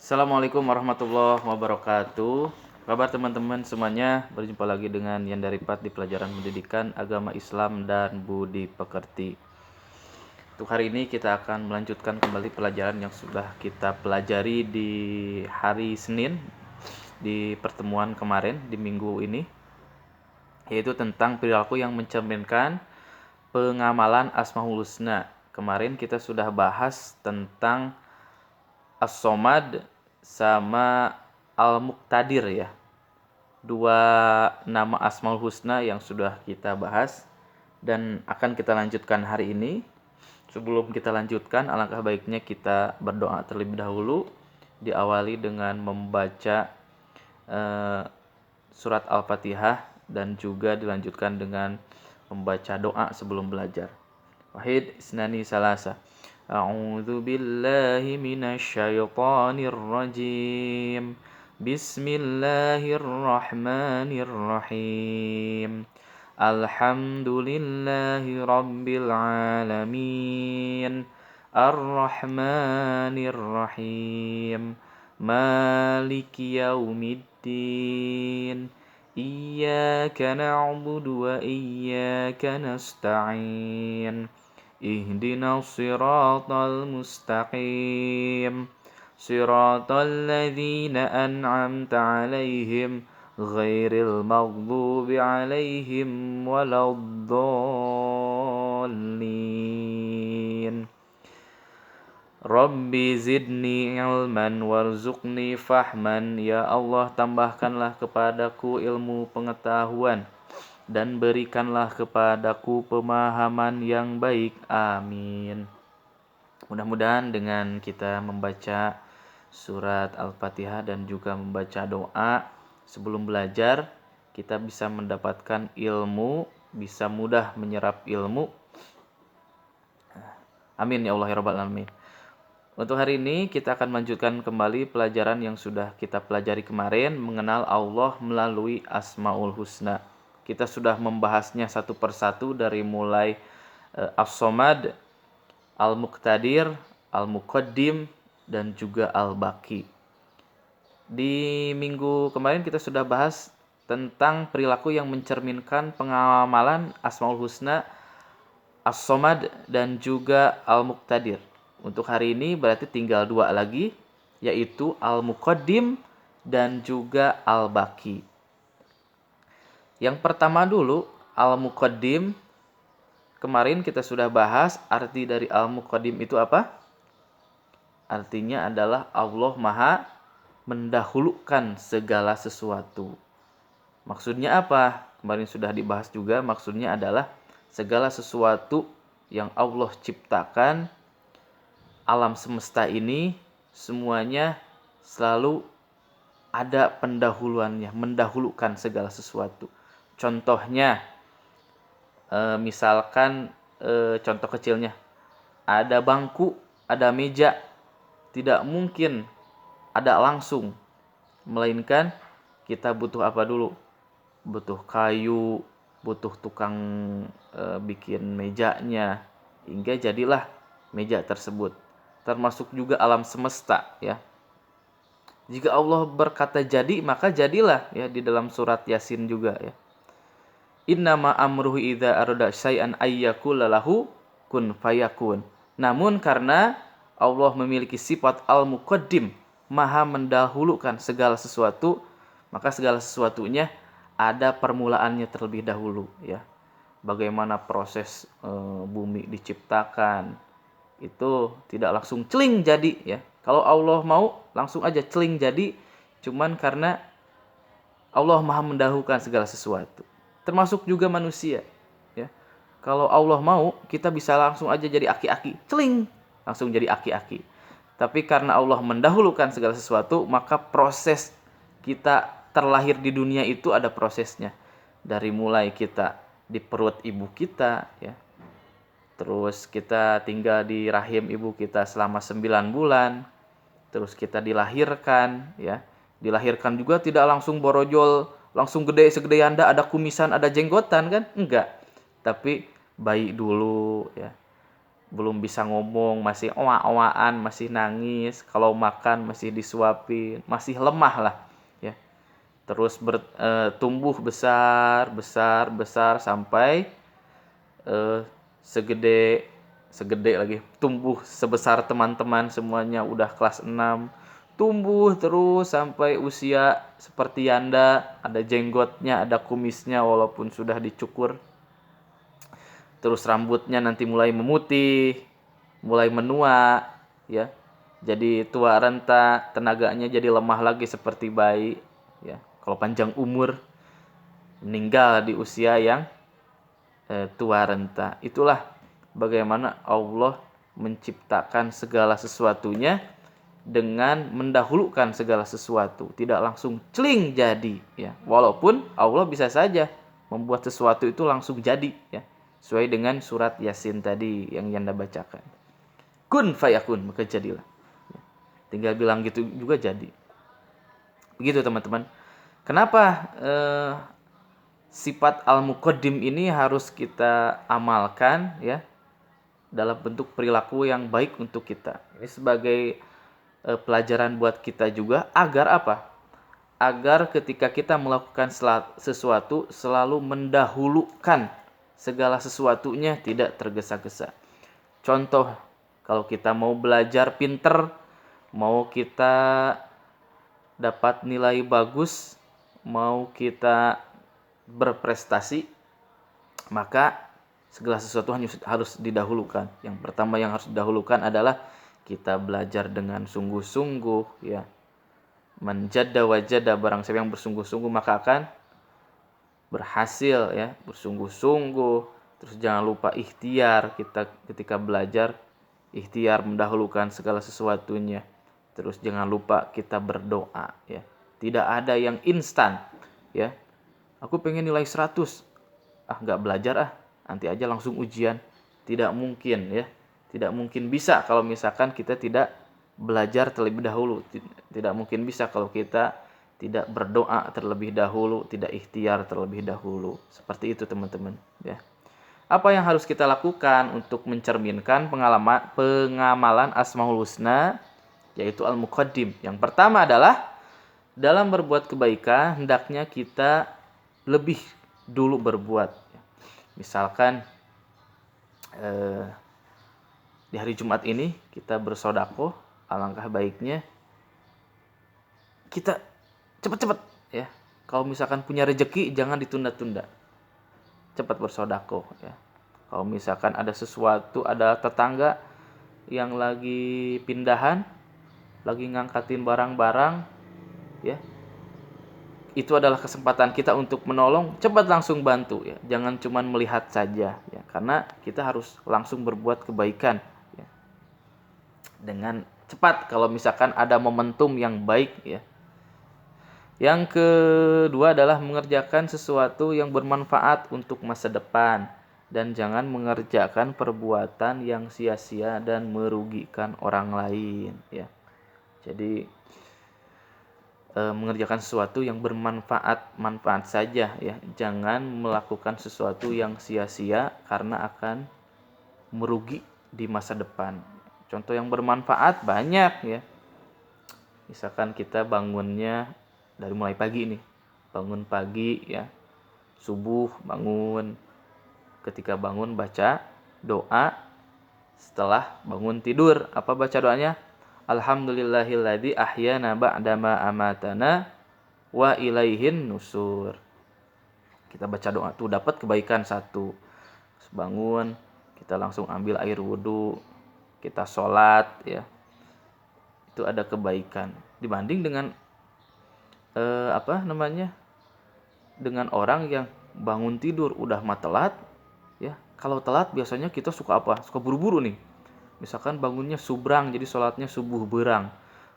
Assalamualaikum warahmatullahi wabarakatuh. Kabar teman-teman semuanya, berjumpa lagi dengan Yanda Ripat di pelajaran pendidikan agama Islam dan budi pekerti. Untuk hari ini kita akan melanjutkan kembali pelajaran yang sudah kita pelajari di hari Senin di pertemuan kemarin di minggu ini, yaitu tentang perilaku yang mencerminkan pengamalan Asmaul Husna. Kemarin kita sudah bahas tentang As-Somad sama Al-Muqtadir ya. Dua nama Asmaul Husna yang sudah kita bahas dan akan kita lanjutkan hari ini. Sebelum kita lanjutkan, alangkah baiknya kita berdoa terlebih dahulu, diawali dengan membaca surat Al-Fatihah dan juga dilanjutkan dengan membaca doa sebelum belajar. Wahid isnani salasa. A'udzu billahi minasyaitonir rajim. Bismillahirrahmanirrahim. Alhamdulillahi rabbil alamin. Ar-Rahmanir-Rahim. Maliki yaumiddin. Iyyaka na'budu wa iyyaka nasta'in. Ihdinas siratal mustaqim. Siratal ladzina an'amta 'alaihim ghairil maghdubi 'alaihim waladdallin. Rabbi zidni ilman warzuqni fahman. Ya Allah, tambahkanlah kepadaku ilmu pengetahuan dan berikanlah kepadaku pemahaman yang baik. Amin. Mudah-mudahan dengan kita membaca surat Al-Fatihah dan juga membaca doa sebelum belajar, kita bisa mendapatkan ilmu, bisa mudah menyerap ilmu. Amin ya Allah ya Rabbal Alamin. Untuk hari ini kita akan melanjutkan kembali pelajaran yang sudah kita pelajari kemarin, mengenal Allah melalui Asmaul Husna. Kita sudah membahasnya satu persatu dari mulai As-Somad, Al-Muqtadir, Al-Muqaddim, dan juga Al-Baqi. Di minggu kemarin kita sudah bahas tentang perilaku yang mencerminkan pengamalan Asmaul Husna, As-Somad, dan juga Al-Muqtadir. Untuk hari ini berarti tinggal dua lagi, yaitu Al-Muqaddim dan juga Al-Baqi. Yang pertama dulu, Al-Muqaddim. Kemarin kita sudah bahas arti dari Al-Muqaddim itu apa? Artinya adalah Allah Maha mendahulukan segala sesuatu. Maksudnya apa? Kemarin sudah dibahas juga, maksudnya adalah segala sesuatu yang Allah ciptakan, alam semesta ini semuanya selalu ada pendahuluannya, mendahulukan segala sesuatu. Contohnya, misalkan contoh kecilnya, ada bangku, ada meja, tidak mungkin ada langsung, melainkan kita butuh apa dulu? Butuh kayu, butuh tukang bikin mejanya, hingga jadilah meja tersebut. Termasuk juga alam semesta ya. Jika Allah berkata jadi, maka jadilah ya, di dalam surat Yasin juga ya. Innama amruhu idza arada syai'an ayyakula lahu kun fayakun. Namun karena Allah memiliki sifat Al-Muqaddim, Maha mendahulukan segala sesuatu, maka segala sesuatunya ada permulaannya terlebih dahulu ya. Bagaimana proses bumi diciptakan, itu tidak langsung celing jadi ya. Kalau Allah mau langsung aja celing jadi, cuman karena Allah Maha mendahulukan segala sesuatu. Termasuk juga manusia ya. Kalau Allah mau, kita bisa langsung aja jadi aki-aki, celing, langsung jadi aki-aki. Tapi karena Allah mendahulukan segala sesuatu, maka proses kita terlahir di dunia itu ada prosesnya. Dari mulai kita di perut ibu kita ya, terus kita tinggal di rahim ibu kita selama 9 bulan. Terus kita dilahirkan ya. Dilahirkan juga tidak langsung borojol, langsung gede segede Anda, ada kumisan, ada jenggotan kan? Enggak. Tapi bayi dulu ya. belum bisa ngomong, masih oa-oaan, masih nangis, kalau makan masih disuapin, masih lemah lah ya. Terus tumbuh besar, besar, besar sampai eh, segede segede lagi, tumbuh sebesar teman-teman semuanya udah kelas 6, tumbuh terus sampai usia seperti Yanda, ada jenggotnya, ada kumisnya walaupun sudah dicukur. Terus rambutnya nanti mulai memutih, mulai menua ya. Jadi tua renta, tenaganya jadi lemah lagi seperti bayi ya. Kalau panjang umur meninggal di usia yang tua renta. Itulah bagaimana Allah menciptakan segala sesuatunya dengan mendahulukan segala sesuatu, tidak langsung celing jadi ya. Walaupun Allah bisa saja membuat sesuatu itu langsung jadi ya, sesuai dengan surat Yasin tadi yang Yanda bacakan. Kun fayakun, maka jadilah. Tinggal bilang gitu juga jadi. Begitu teman-teman. Kenapa sifat al-muqaddim ini harus kita amalkan ya dalam bentuk perilaku yang baik untuk kita. Ini sebagai pelajaran buat kita juga agar apa? Agar ketika kita melakukan sesuatu selalu mendahulukan segala sesuatunya, tidak tergesa-gesa. Contoh, kalau kita mau belajar pinter, mau kita dapat nilai bagus, mau kita berprestasi, maka segala sesuatu harus didahulukan. Yang pertama yang harus didahulukan adalah kita belajar dengan sungguh-sungguh ya. Menjada wajada, barang siapa yang bersungguh-sungguh maka akan berhasil ya, bersungguh-sungguh. Terus jangan lupa ikhtiar, kita ketika belajar ikhtiar mendahulukan segala sesuatunya. Terus jangan lupa kita berdoa ya. Tidak ada yang instan ya. Aku pengen nilai 100. Nggak belajar nanti aja langsung ujian. Tidak mungkin ya. Tidak mungkin bisa kalau misalkan kita tidak belajar terlebih dahulu. Tidak mungkin bisa kalau kita tidak berdoa terlebih dahulu, tidak ikhtiar terlebih dahulu. Seperti itu teman-teman ya. Apa yang harus kita lakukan untuk mencerminkan pengamalan Asmaul Husna, yaitu al-muqaddim. Yang pertama adalah dalam berbuat kebaikan hendaknya kita lebih dulu berbuat. Misalkan di hari Jumat ini kita bersedekah, alangkah baiknya kita cepat-cepat ya. Kalau misalkan punya rezeki jangan ditunda-tunda. Cepat bersedekah ya. Kalau misalkan ada sesuatu, ada tetangga yang lagi pindahan, lagi ngangkatin barang-barang ya. Itu adalah kesempatan kita untuk menolong, cepat langsung bantu ya. Jangan cuma melihat saja ya, karena kita harus langsung berbuat kebaikan ya. Dengan cepat kalau misalkan ada momentum yang baik ya. Yang kedua adalah mengerjakan sesuatu yang bermanfaat untuk masa depan dan jangan mengerjakan perbuatan yang sia-sia dan merugikan orang lain ya. Jadi mengerjakan sesuatu yang manfaat saja ya. Jangan melakukan sesuatu yang sia-sia karena akan merugi di masa depan. Contoh yang bermanfaat banyak ya. Misalkan kita bangunnya dari mulai pagi nih. Bangun pagi ya. Subuh bangun. Ketika bangun baca doa. Setelah bangun tidur, apa baca doanya? Alhamdulillahilladzi ahyana ba'dama amatana wa ilaihin nusur. Kita baca doa tuh dapat kebaikan satu. Terus bangun, kita langsung ambil air wudhu, kita sholat ya. Itu ada kebaikan dibanding dengan dengan orang yang bangun tidur udah telat ya. Kalau telat biasanya kita suka suka buru-buru nih. Misalkan bangunnya subrang, jadi sholatnya subuh berang.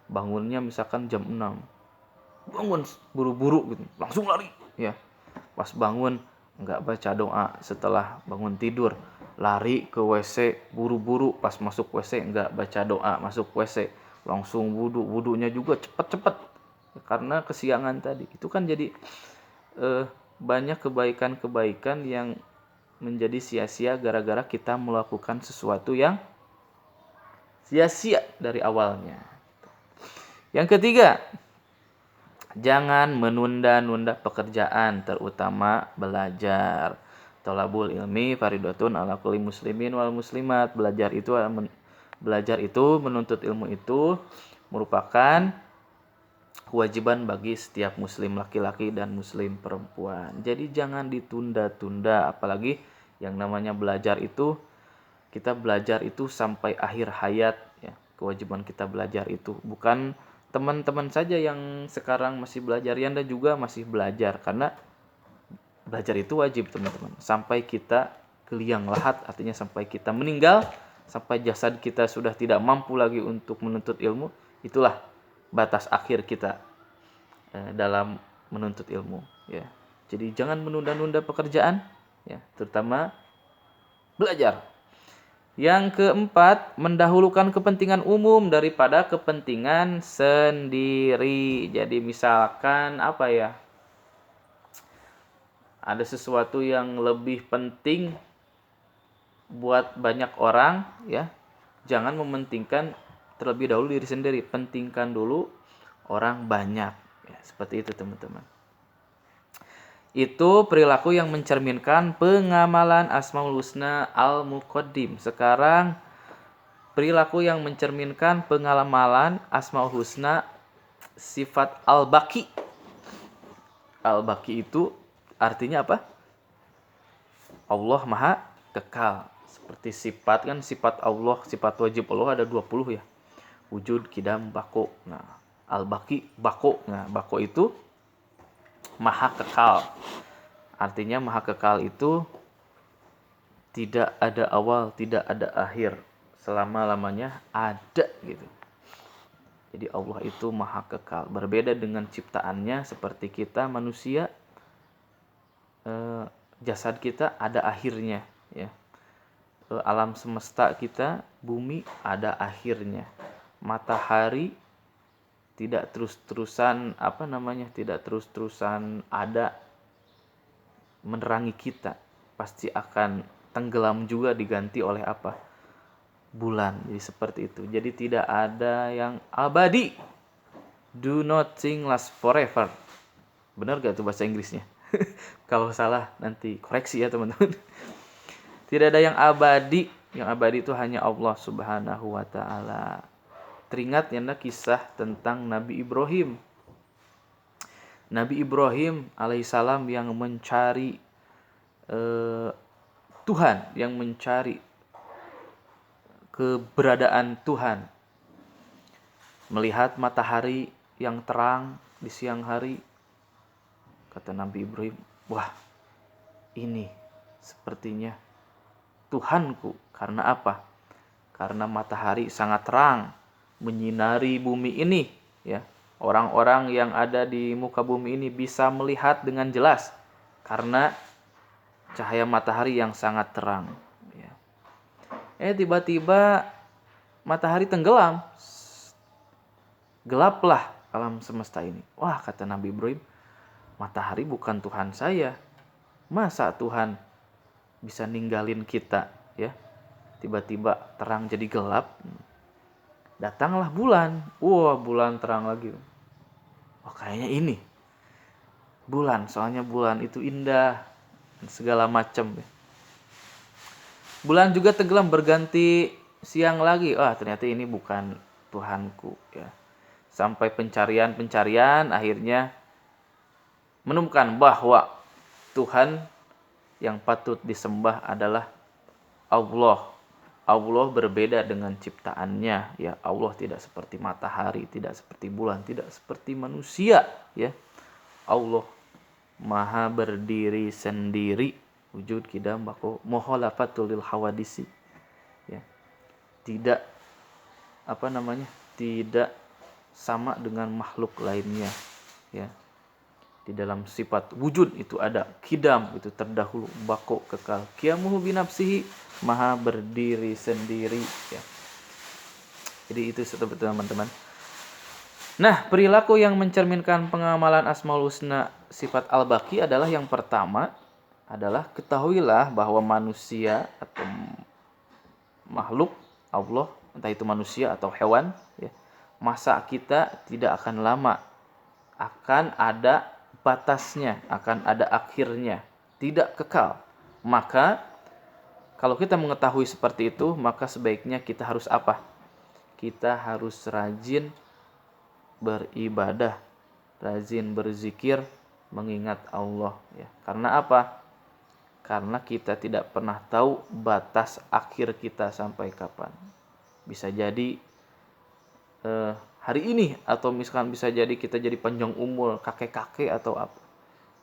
Bangunnya misalkan jam 6. Bangun buru-buru gitu, langsung lari ya. Pas bangun nggak baca doa setelah bangun tidur, lari ke WC buru-buru, pas masuk WC nggak baca doa, masuk WC langsung wudhunya juga cepet-cepet karena kesiangan tadi. Itu kan jadi banyak kebaikan-kebaikan yang menjadi sia-sia gara-gara kita melakukan sesuatu yang sia-sia dari awalnya. Yang ketiga, jangan menunda-nunda pekerjaan, terutama belajar. Thalabul ilmi faridatun ala kulli muslimin wal muslimat. Belajar itu, menuntut ilmu itu merupakan kewajiban bagi setiap muslim laki-laki dan muslim perempuan. Jadi jangan ditunda-tunda, apalagi yang namanya belajar itu, kita belajar itu sampai akhir hayat ya. Kewajiban kita belajar itu bukan teman-teman saja yang sekarang masih belajar, Anda juga masih belajar, karena belajar itu wajib teman-teman. Sampai kita ke liang lahat, artinya sampai kita meninggal, sampai jasad kita sudah tidak mampu lagi untuk menuntut ilmu, itulah batas akhir kita dalam menuntut ilmu ya. Jadi jangan menunda-nunda pekerjaan ya, terutama belajar. Yang keempat, mendahulukan kepentingan umum daripada kepentingan sendiri. Jadi misalkan apa ya, ada sesuatu yang lebih penting buat banyak orang ya, jangan mementingkan terlebih dahulu diri sendiri, pentingkan dulu orang banyak ya, seperti itu teman-teman. Itu perilaku yang mencerminkan pengamalan Asmaul Husna al-Muqaddim. Sekarang perilaku yang mencerminkan pengamalan Asmaul Husna sifat al-Baqi. Al-Baqi itu artinya apa? Allah Maha Kekal. Seperti sifat kan, sifat Allah, sifat wajib Allah ada 20 ya. Wujud, Qidam, Baqo. Nah, al-Baqi, Baqo. Nah, Baqo itu Maha Kekal. Artinya Maha Kekal itu tidak ada awal, tidak ada akhir, selama-lamanya ada gitu. Jadi Allah itu Maha Kekal. Berbeda dengan ciptaannya, seperti kita manusia, jasad kita ada akhirnya ya. Alam semesta kita, bumi ada akhirnya. Matahari tidak terus-terusan tidak terus-terusan ada menerangi kita, pasti akan tenggelam juga, diganti oleh apa? Bulan. Jadi seperti itu. Jadi tidak ada yang abadi. Do nothing last forever. Benar gak tuh bahasa Inggrisnya? Kalau salah nanti koreksi ya teman-teman. Tidak ada yang abadi. Yang abadi itu hanya Allah Subhanahu wa ta'ala. Teringat ya kisah tentang Nabi Ibrahim. Nabi Ibrahim alaihissalam yang mencari Tuhan, yang mencari keberadaan Tuhan. Melihat matahari yang terang di siang hari, kata Nabi Ibrahim, wah ini sepertinya Tuhanku. Karena apa? Karena matahari sangat terang menyinari bumi ini ya. Orang-orang yang ada di muka bumi ini bisa melihat dengan jelas karena cahaya matahari yang sangat terang ya. Tiba-tiba matahari tenggelam, gelaplah alam semesta ini. Wah, kata Nabi Ibrahim, matahari bukan Tuhan saya. Masa Tuhan bisa ninggalin kita ya? Tiba-tiba terang jadi gelap. Datanglah bulan. Wah, bulan terang lagi. Oh, kayaknya ini bulan, soalnya bulan itu indah segala macam. Bulan juga tenggelam, berganti siang lagi. Wah, ternyata ini bukan Tuhanku ya. Sampai pencarian akhirnya menemukan bahwa Tuhan yang patut disembah adalah Allah. Allah berbeda dengan ciptaannya ya. Allah tidak seperti matahari, tidak seperti bulan, tidak seperti manusia ya. Allah Maha berdiri sendiri, wujud, Qidam, Baqo, mukhalafatul lil hawadisi ya. Tidak tidak sama dengan makhluk lainnya ya. Di dalam sifat wujud itu ada Qidam, itu terdahulu, Baqo, kekal, qiyamuhu binafsihi, Maha berdiri sendiri ya. Jadi itu teman-teman. Nah, perilaku yang mencerminkan pengamalan Asmaul Husna sifat al-Baqi adalah yang pertama adalah ketahuilah bahwa manusia atau makhluk Allah, entah itu manusia atau hewan, ya, masa kita tidak akan lama, akan ada batasnya, akan ada akhirnya, tidak kekal. Maka kalau kita mengetahui seperti itu, maka sebaiknya kita harus apa? Kita harus rajin beribadah, rajin berzikir, mengingat Allah, ya. Karena apa? Karena kita tidak pernah tahu batas akhir kita sampai kapan. Bisa jadi hari ini, atau misalkan bisa jadi kita jadi panjang umur, kakek-kakek atau apa.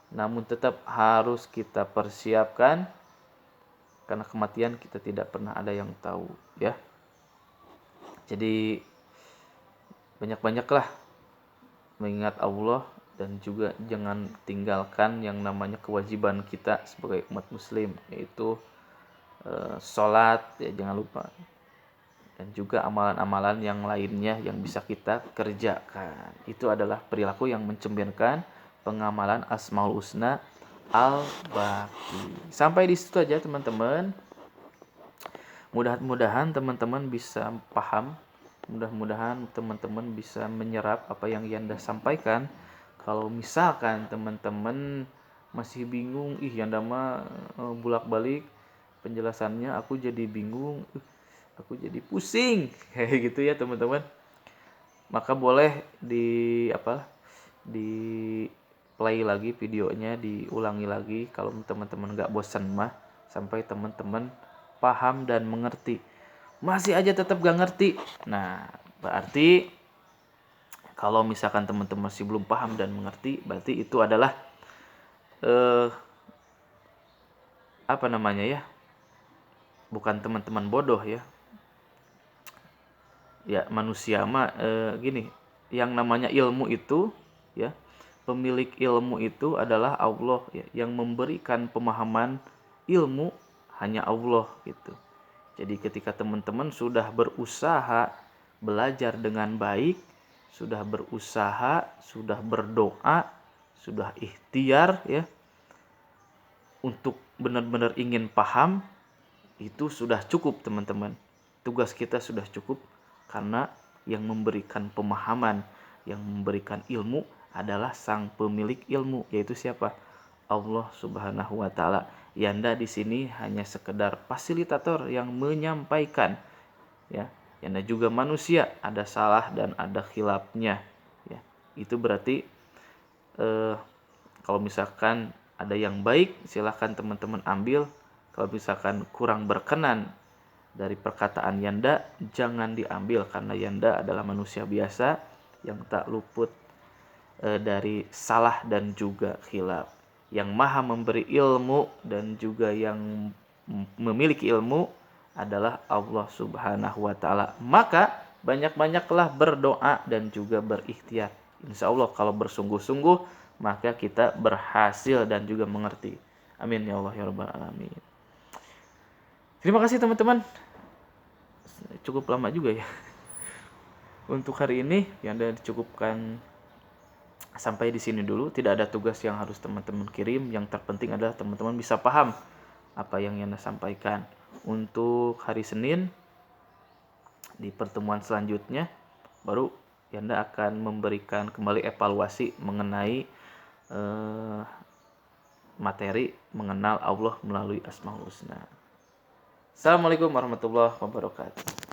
Namun tetap harus kita persiapkan, karena kematian kita tidak pernah ada yang tahu, ya. Jadi banyak-banyaklah mengingat Allah, dan juga jangan tinggalkan yang namanya kewajiban kita sebagai umat muslim, yaitu sholat, ya jangan lupa, dan juga amalan-amalan yang lainnya yang bisa kita kerjakan. Itu adalah perilaku yang mencerminkan pengamalan Asmaul Husna Al-Baqi. Sampai di situ aja teman-teman. Mudah-mudahan teman-teman bisa paham, mudah-mudahan teman-teman bisa menyerap apa yang Yanda sampaikan. Kalau misalkan teman-teman masih bingung, Yanda mah bulak-balik penjelasannya, aku jadi bingung, aku jadi pusing, kayak gitu ya teman-teman. Maka boleh di play lagi videonya, diulangi lagi kalau teman-teman nggak bosan mah, sampai teman-teman paham dan mengerti. Masih aja tetap gak ngerti, nah berarti kalau misalkan teman-teman masih belum paham dan mengerti, berarti itu adalah bukan teman-teman bodoh, ya. Ya manusia mah gini, yang namanya ilmu itu, ya, pemilik ilmu itu adalah Allah, ya. Yang memberikan pemahaman ilmu hanya Allah, gitu. Jadi ketika teman-teman sudah berusaha belajar dengan baik, sudah berusaha, sudah berdoa, sudah ikhtiar, ya, untuk benar-benar ingin paham, itu sudah cukup teman-teman. Tugas kita sudah cukup, karena yang memberikan pemahaman, yang memberikan ilmu adalah sang pemilik ilmu, yaitu siapa? Allah Subhanahu wa taala. Yanda di sini hanya sekedar fasilitator yang menyampaikan, ya. Yanda juga manusia, ada salah dan ada khilafnya, ya. Itu berarti kalau misalkan ada yang baik, silahkan teman-teman ambil. Kalau misalkan kurang berkenan dari perkataan Yanda, jangan diambil, karena Yanda adalah manusia biasa yang tak luput dari salah dan juga khilaf. Yang maha memberi ilmu dan juga yang memiliki ilmu adalah Allah Subhanahu wa taala. Maka banyak-banyaklah berdoa dan juga berikhtiar. Insya Allah kalau bersungguh-sungguh, maka kita berhasil dan juga mengerti. Amin ya Allah ya rabbal alamin. Terima kasih teman-teman. Cukup lama juga ya. Untuk hari ini yang Anda dicukupkan sampai di sini dulu. Tidak ada tugas yang harus teman-teman kirim. Yang terpenting adalah teman-teman bisa paham apa yang Yanda sampaikan. Untuk hari Senin, di pertemuan selanjutnya, baru Yanda akan memberikan kembali evaluasi mengenai materi mengenal Allah melalui Asmaul Husna. Assalamualaikum warahmatullahi wabarakatuh.